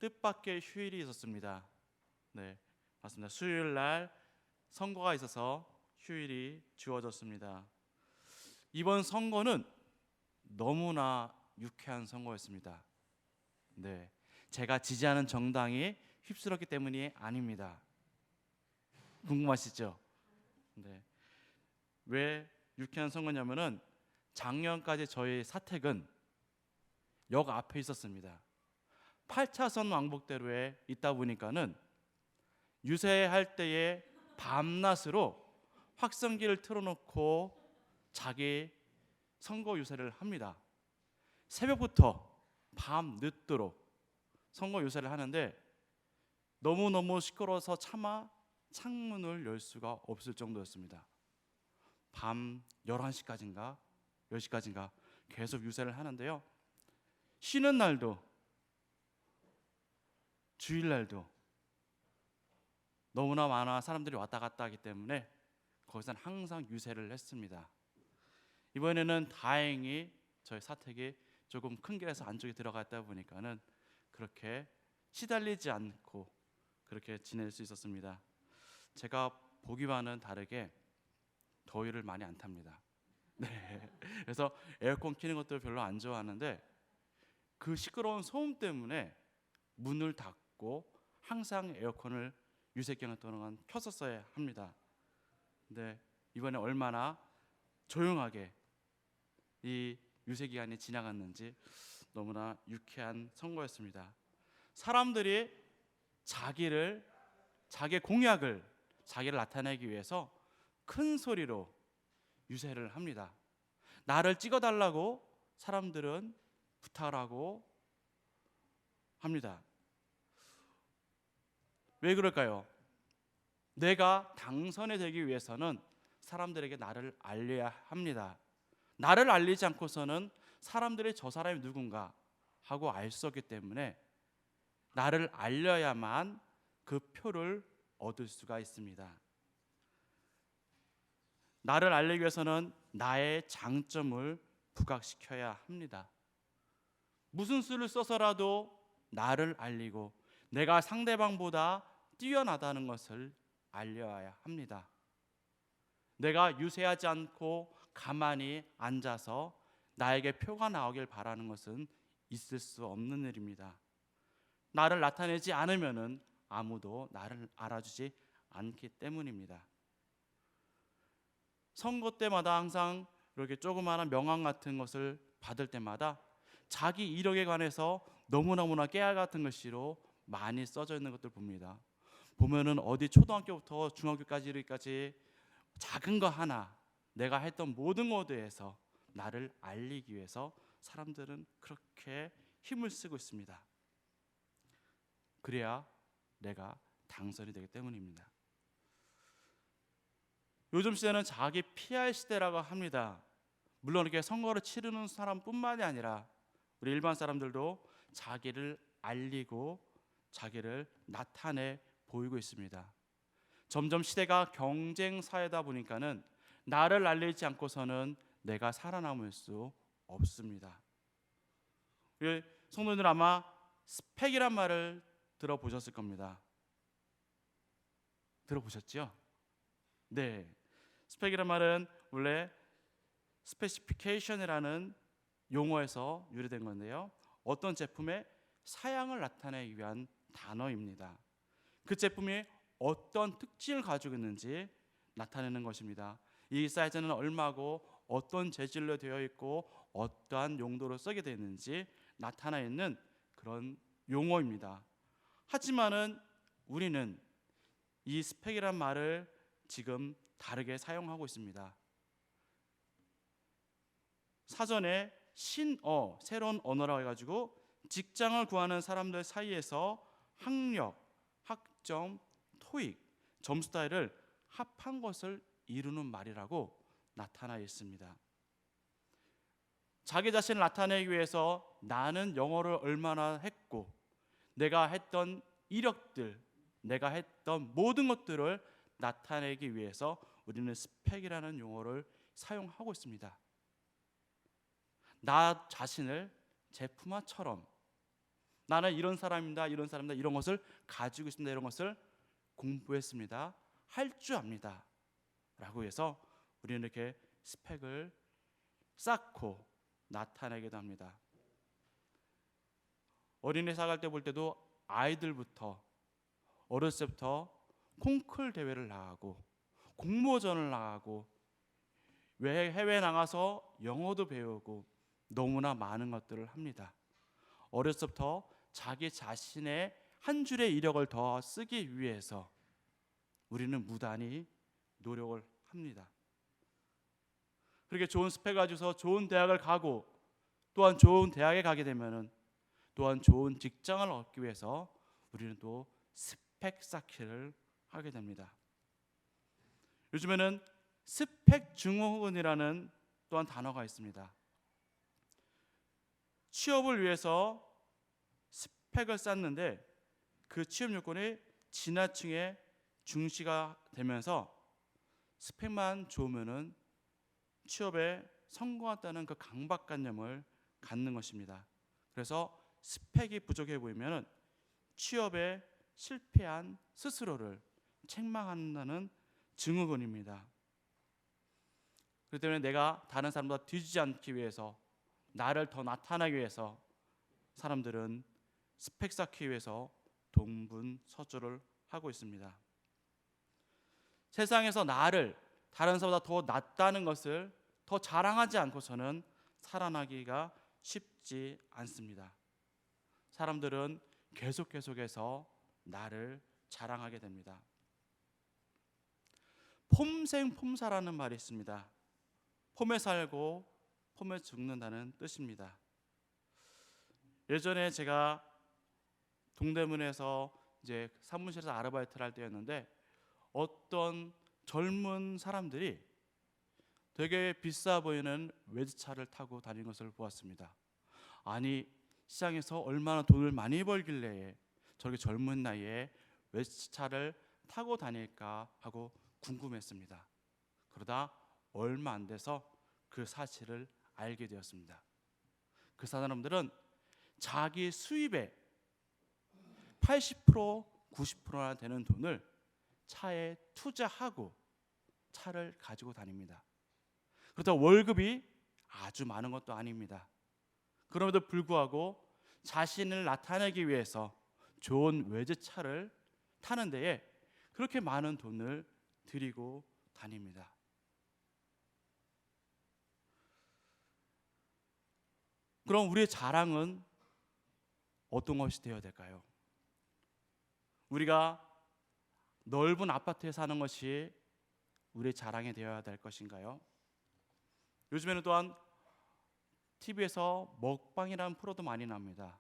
뜻밖의 휴일이 있었습니다. 네, 맞습니다. 수요일 날 선거가 있어서 휴일이 주어졌습니다. 이번 선거는 너무나 유쾌한 선거였습니다. 네, 제가 지지하는 정당이 휩쓸었기 때문이 아닙니다. 궁금하시죠? 네, 왜 유쾌한 선거냐면은 작년까지 저희 사택은 역 앞에 있었습니다. 8차선 왕복대로에 있다 보니까는 유세할 때에 밤낮으로 확성기를 틀어놓고 자기 선거 유세를 합니다. 새벽부터 밤 늦도록 선거 유세를 하는데 너무너무 시끄러워서 차마 창문을 열 수가 없을 정도였습니다. 밤 11시까지인가 10시까지인가 계속 유세를 하는데요. 쉬는 날도 주일날도 너무나 많아 사람들이 왔다 갔다 하기 때문에 거기서는 항상 유세를 했습니다. 이번에는 다행히 저희 사택이 조금 큰 길에서 안쪽에 들어갔다 보니까는 그렇게 시달리지 않고 그렇게 지낼 수 있었습니다. 제가 보기와는 다르게 더위를 많이 안 탑니다. 네. 그래서 에어컨 켜는 것도 별로 안 좋아하는데 그 시끄러운 소음 때문에 문을 닫고 항상 에어컨을 유세 기간 동안 켰었어야 합니다. 근데 이번에 얼마나 조용하게 이 유세 기간이 지나갔는지 너무나 유쾌한 선거였습니다. 사람들이 자기의 공약을 자기를 나타내기 위해서 큰 소리로 유세를 합니다. 나를 찍어달라고 사람들은 부탁을 하고 합니다. 왜 그럴까요? 내가 당선이 되기 위해서는 사람들에게 나를 알려야 합니다. 나를 알리지 않고서는 사람들이 저 사람이 누군가 하고 알 수 없기 때문에 나를 알려야만 그 표를 얻을 수가 있습니다. 나를 알리기 위해서는 나의 장점을 부각시켜야 합니다. 무슨 수를 써서라도 나를 알리고 내가 상대방보다 뛰어나다는 것을 알려야 합니다. 내가 유세하지 않고 가만히 앉아서 나에게 표가 나오길 바라는 것은 있을 수 없는 일입니다. 나를 나타내지 않으면은 아무도 나를 알아주지 않기 때문입니다. 선거 때마다 항상 이렇게 조그마한 명함 같은 것을 받을 때마다 자기 이력에 관해서 너무너무나 깨알 같은 글씨로 많이 써져 있는 것들 봅니다. 보면은 어디 초등학교부터 중학교까지 작은 거 하나 내가 했던 모든 것에서 나를 알리기 위해서 사람들은 그렇게 힘을 쓰고 있습니다. 그래야 내가 당선이 되기 때문입니다. 요즘 시대는 자기 PR 시대라고 합니다. 물론 이렇게 선거를 치르는 사람뿐만이 아니라 우리 일반 사람들도 자기를 알리고 자기를 나타내 보이고 있습니다. 점점 시대가 경쟁 사회다 보니까는 나를 알리지 않고서는 내가 살아남을 수 없습니다. 우리 성도님들 아마 스펙이란 말을 들어보셨을 겁니다. 들어보셨죠? 네. 스펙이란 말은 원래 스페시피케이션이라는 용어에서 유래된 건데요. 어떤 제품의 사양을 나타내기 위한 단어입니다. 그 제품이 어떤 특징을 가지고 있는지 나타내는 것입니다. 이 사이즈는 얼마고 어떤 재질로 되어 있고 어떠한 용도로 쓰게 되는지 나타나 있는 그런 용어입니다. 하지만은 우리는 이 스펙이란 말을 지금 다르게 사용하고 있습니다. 사전에 신어, 새로운 언어라고 해가지고 직장을 구하는 사람들 사이에서 학력, 학점, 토익, 점수 따위를 합한 것을 이루는 말이라고 나타나 있습니다. 자기 자신을 나타내기 위해서 나는 영어를 얼마나 했고 내가 했던 이력들, 내가 했던 모든 것들을 나타내기 위해서 우리는 스펙이라는 용어를 사용하고 있습니다. 나 자신을 제품화처럼 나는 이런 사람입니다. 이런 사람입니다. 이런 것을 가지고 있습니다. 이런 것을 공부했습니다. 할 줄 압니다. 라고 해서 우리는 이렇게 스펙을 쌓고 나타내기도 합니다. 어린이 사갈 때 볼 때도 아이들부터 어렸을 때부터 콩쿨 대회를 나가고 공모전을 나가고 해외에 나가서 영어도 배우고 너무나 많은 것들을 합니다. 어렸을 때부터 자기 자신의 한 줄의 이력을 더 쓰기 위해서 우리는 무단히 노력을 합니다. 그렇게 좋은 스펙 가지고서 좋은 대학을 가고 또한 좋은 대학에 가게 되면은 또한 좋은 직장을 얻기 위해서 우리는 또 스펙 쌓기를 하게 됩니다. 요즘에는 스펙 증후군이라는 또한 단어가 있습니다. 취업을 위해서 스펙을 쌓는데 그 취업 요건이 지나치게 중시가 되면서 스펙만 좋으면은 취업에 성공했다는 그 강박관념을 갖는 것입니다. 그래서 스펙이 부족해 보이면은 취업에 실패한 스스로를 책망한다는 증후군입니다. 그렇기 때문에 내가 다른 사람보다 뒤지지 않기 위해서 나를 더 나타나기 위해서 사람들은 스펙 쌓기 위해서 동분서주를 하고 있습니다. 세상에서 나를 다른 사람보다 더 낫다는 것을 더 자랑하지 않고서는 살아나기가 쉽지 않습니다. 사람들은 계속해서 나를 자랑하게 됩니다. 폼생폼사라는 말이 있습니다. 폼에 살고 폼에 죽는다는 뜻입니다. 예전에 제가 동대문에서 이제 사무실에서 아르바이트를 할 때였는데 어떤 젊은 사람들이 되게 비싸 보이는 외제차를 타고 다니는 것을 보았습니다. 아니, 시장에서 얼마나 돈을 많이 벌길래 저렇게 젊은 나이에 외제차를 타고 다닐까 하고 궁금했습니다. 그러다 얼마 안 돼서 그 사실을 알게 되었습니다. 그 사람들은 자기 수입의 80% 90%나 되는 돈을 차에 투자하고 차를 가지고 다닙니다. 그렇다고 월급이 아주 많은 것도 아닙니다. 그럼에도 불구하고 자신을 나타내기 위해서 좋은 외제차를 타는 데에 그렇게 많은 돈을 들이고 다닙니다. 그럼 우리의 자랑은 어떤 것이 되어야 될까요? 우리가 넓은 아파트에 사는 것이 우리의 자랑이 되어야 될 것인가요? 요즘에는 또한 TV에서 먹방이라는 프로도 많이 납니다.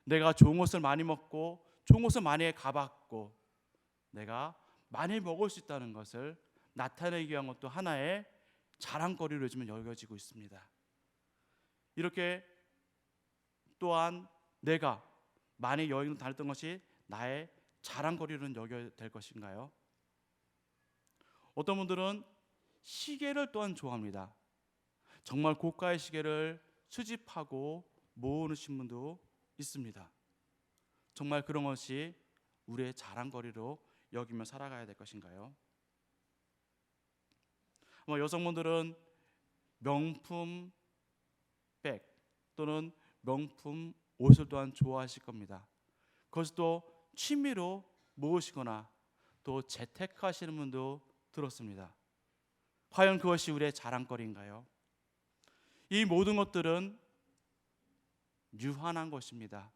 내가 좋은 것을 많이 먹고 좋은 곳을 많이 가봤고 내가 많이 먹을 수 있다는 것을 나타내기 위한 것도 하나의 자랑거리로 요즘은 여겨지고 있습니다. 이렇게 또한 내가 많이 여행을 다녔던 것이 나의 자랑거리로는 여겨야 될 것인가요? 어떤 분들은 시계를 또한 좋아합니다. 정말 고가의 시계를 수집하고 모으신 분도 있습니다. 정말 그런 것이 우리의 자랑거리로 여기며 살아가야 될 것인가요? 여성분들은 명품 백 또는 명품 옷을 또한 좋아하실 겁니다. 그것을 또 취미로 모으시거나 또 재테크하시는 분도 들었습니다. 과연 그것이 우리의 자랑거리인가요? 이 모든 것들은 유한한 것입니다.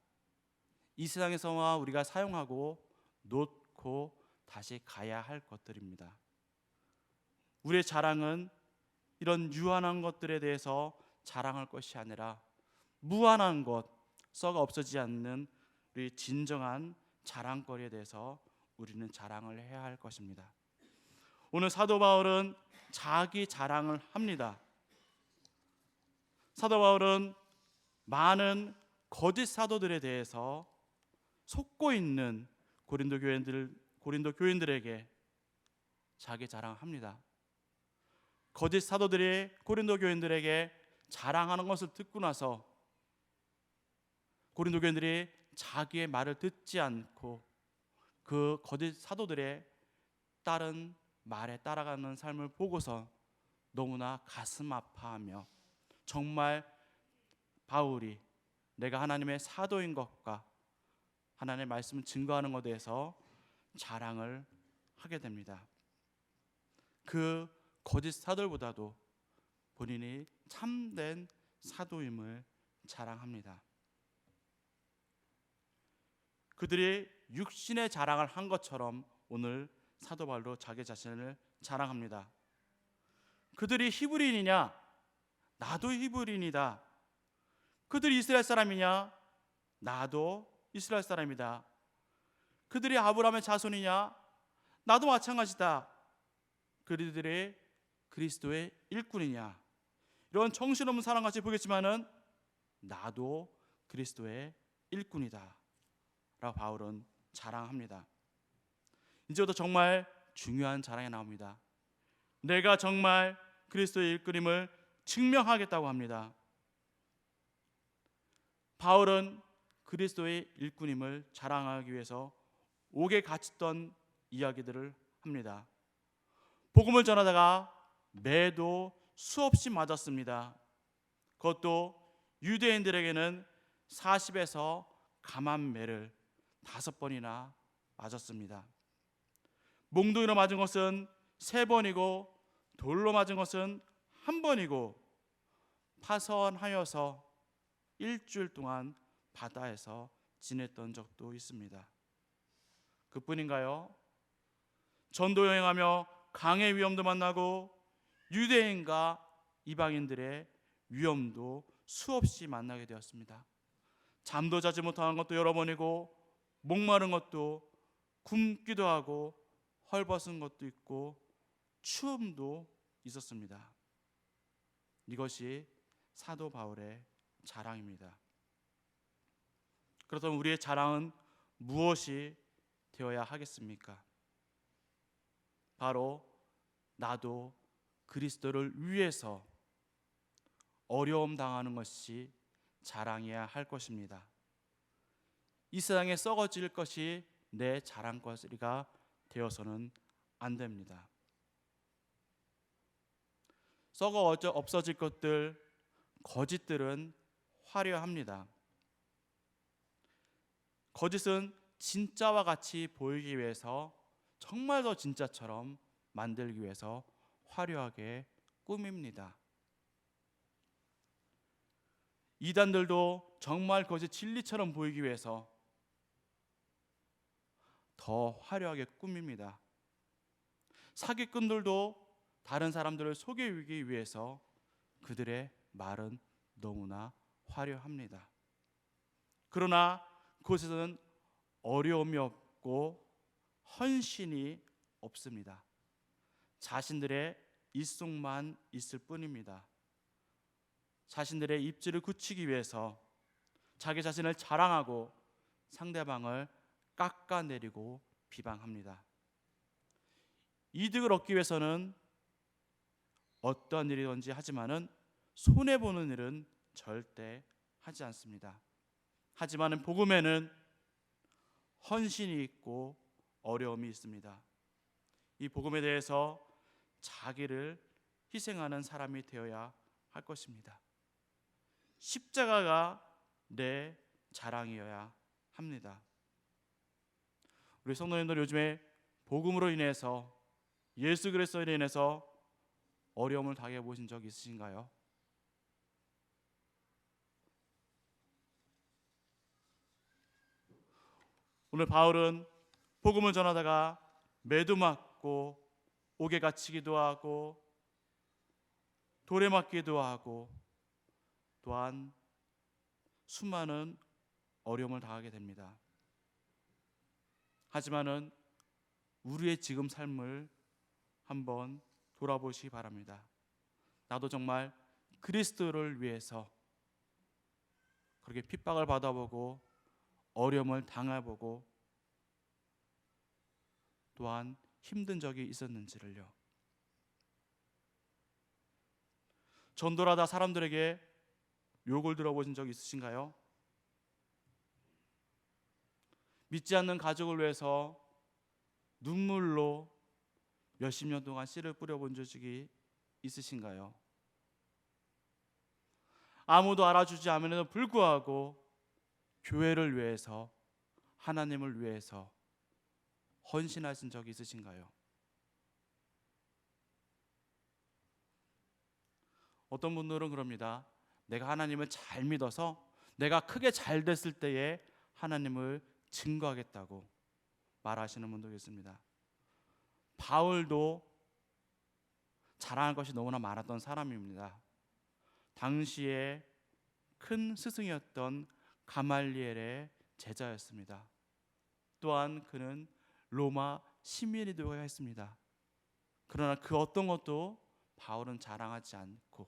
이 세상에서만 우리가 사용하고 놓고 다시 가야 할 것들입니다. 우리의 자랑은 이런 유한한 것들에 대해서 자랑할 것이 아니라 무한한 것, 썩어 없어지지 않는 우리 진정한 자랑거리에 대해서 우리는 자랑을 해야 할 것입니다. 오늘 사도 바울은 자기 자랑을 합니다. 사도 바울은 많은 거짓 사도들에 대해서 속고 있는 고린도 교인들에게 자기 자랑합니다. 거짓 사도들이 고린도 교인들에게 자랑하는 것을 듣고 나서 고린도 교인들이 자기의 말을 듣지 않고 그 거짓 사도들의 다른 말에 따라가는 삶을 보고서 너무나 가슴 아파하며 정말 바울이 내가 하나님의 사도인 것과 하나님의 말씀을 증거하는 것에 대해서 자랑을 하게 됩니다. 그 거짓 사도들보다도 본인이 참된 사도임을 자랑합니다. 그들이 육신의 자랑을 한 것처럼 오늘 사도 바울도 자기 자신을 자랑합니다. 그들이 히브리인이냐? 나도 히브리인이다. 그들이 이스라엘 사람이냐? 나도 이스라엘 사람이다. 그들이 아브라함의 자손이냐? 나도 마찬가지다. 그들이 그리스도의 일꾼이냐? 이런 정신없는 사람같이 보겠지만은 나도 그리스도의 일꾼이다 라고 바울은 자랑합니다. 이제부터 정말 중요한 자랑이 나옵니다. 내가 정말 그리스도의 일꾼임을 증명하겠다고 합니다. 바울은 그리스도의 일꾼임을 자랑하기 위해서 옥에 갇혔던 이야기들을 합니다. 복음을 전하다가 매도 수없이 맞았습니다. 그것도 유대인들에게는 40에서 감한매를 5번이나 맞았습니다. 몽둥이로 맞은 것은 3번이고 돌로 맞은 것은 1번이고 파선하여서 일주일 동안 바다에서 지냈던 적도 있습니다. 그뿐인가요? 전도 여행하며 강의 위험도 만나고 유대인과 이방인들의 위험도 수없이 만나게 되었습니다. 잠도 자지 못하는 것도 여러 번이고 목마른 것도 굶기도 하고 헐벗은 것도 있고 추움도 있었습니다. 이것이 사도 바울의 자랑입니다. 그렇다면 우리의 자랑은 무엇이 되어야 하겠습니까? 바로 나도 그리스도를 위해서 어려움 당하는 것이 자랑해야 할 것입니다. 이 세상에 썩어질 것이 내 자랑거리가 되어서는 안 됩니다. 썩어 없어질 것들, 거짓들은 화려합니다. 거짓은 진짜와 같이 보이기 위해서 정말 더 진짜처럼 만들기 위해서 화려하게 꾸밉니다. 이단들도 정말 거짓 진리처럼 보이기 위해서 더 화려하게 꾸밉니다. 사기꾼들도 다른 사람들을 속이기 위해서 그들의 말은 너무나 화려합니다. 그러나 그곳에서는 어려움이 없고 헌신이 없습니다. 자신들의 입속만 있을 뿐입니다. 자신들의 입지를 굳히기 위해서 자기 자신을 자랑하고 상대방을 깎아내리고 비방합니다. 이득을 얻기 위해서는 어떠한 일이든지 하지만은 손해보는 일은 절대 하지 않습니다. 하지만 복음에는 헌신이 있고 어려움이 있습니다. 이 복음에 대해서 자기를 희생하는 사람이 되어야 할 것입니다. 십자가가 내 자랑이어야 합니다. 우리 성도님들 요즘에 복음으로 인해서 예수 그리스도로 인해서 어려움을 당해 보신 적 있으신가요? 오늘 바울은 복음을 전하다가 매도 맞고 옥에 갇히기도 하고 돌에 맞기도 하고 또한 수많은 어려움을 당하게 됩니다. 하지만은 우리의 지금 삶을 한번 돌아보시기 바랍니다. 나도 정말 그리스도를 위해서 그렇게 핍박을 받아보고 어려움을 당해보고 또한 힘든 적이 있었는지를요. 전도하다 사람들에게 욕을 들어보신 적 있으신가요? 믿지 않는 가족을 위해서 눈물로 몇십 년 동안 씨를 뿌려본 적이 있으신가요? 아무도 알아주지 않음에도 불구하고 교회를 위해서, 하나님을 위해서 헌신하신 적이 있으신가요? 어떤 분들은 그럽니다. 내가 하나님을 잘 믿어서 내가 크게 잘 됐을 때에 하나님을 증거하겠다고 말하시는 분도 있습니다. 바울도 자랑할 것이 너무나 많았던 사람입니다. 당시에 큰 스승이었던 가말리엘의 제자였습니다. 또한 그는 로마 시민이기도 했습니다. 그러나 그 어떤 것도 바울은 자랑하지 않고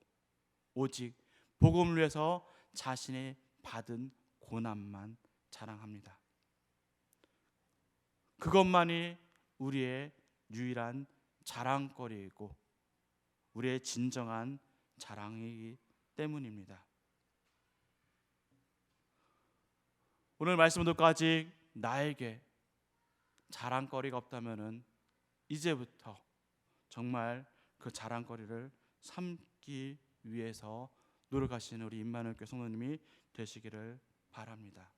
오직 복음을 위해서 자신이 받은 고난만 자랑합니다. 그것만이 우리의 유일한 자랑거리이고 우리의 진정한 자랑이기 때문입니다. 오늘 말씀 듣고 아직 나에게 자랑거리가 없다면은 이제부터 정말 그 자랑거리를 삼기 위해서 노력하시는 우리 임마누엘 교회 성도님이 되시기를 바랍니다.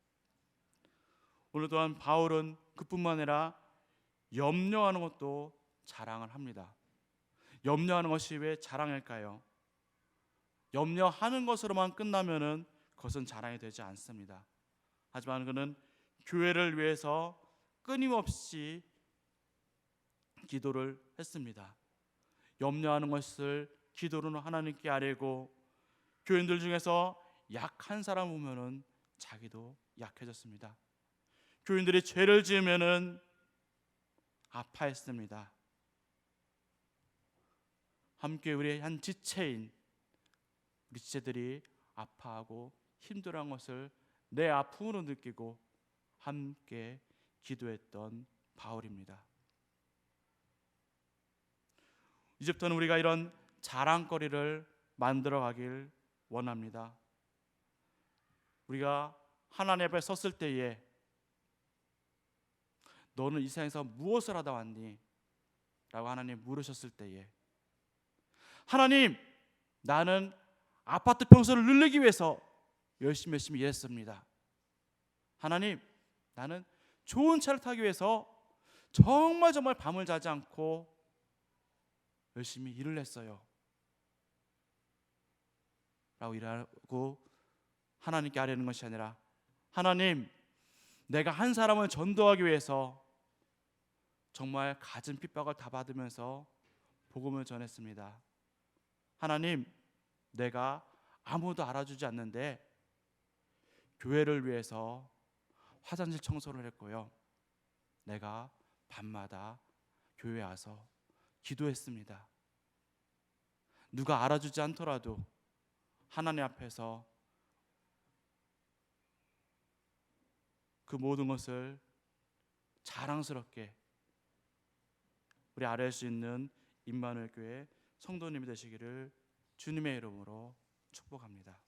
오늘 또한 바울은 그뿐만 아니라 염려하는 것도 자랑을 합니다. 염려하는 것이 왜 자랑일까요? 염려하는 것으로만 끝나면은 그것은 자랑이 되지 않습니다. 하지만 그는 교회를 위해서 끊임없이 기도를 했습니다. 염려하는 것을 기도로는 하나님께 아뢰고 교인들 중에서 약한 사람 보면은 자기도 약해졌습니다. 교인들이 죄를 지으면은 아파했습니다. 함께 우리의 한 지체인 우리 지체들이 아파하고 힘들어한 것을 내 아픔으로 느끼고 함께 기도했던 바울입니다. 이제부터는 우리가 이런 자랑거리를 만들어가길 원합니다. 우리가 하나님 앞에 섰을 때에 너는 이 세상에서 무엇을 하다 왔니? 라고 하나님 물으셨을 때에 하나님, 나는 아파트 평수를 늘리기 위해서 열심히 일했습니다. 하나님, 나는 좋은 차를 타기 위해서 정말 밤을 자지 않고 열심히 일을 했어요. 라고 일하고 하나님께 아뢰는 것이 아니라 하나님, 내가 한 사람을 전도하기 위해서 정말 갖은 핍박을 다 받으면서 복음을 전했습니다. 하나님, 내가 아무도 알아주지 않는데 교회를 위해서 화장실 청소를 했고요. 내가 밤마다 교회에 와서 기도했습니다. 누가 알아주지 않더라도 하나님 앞에서 그 모든 것을 자랑스럽게 우리 아뢰할 수 있는 임마누엘 교회 성도님이 되시기를 주님의 이름으로 축복합니다.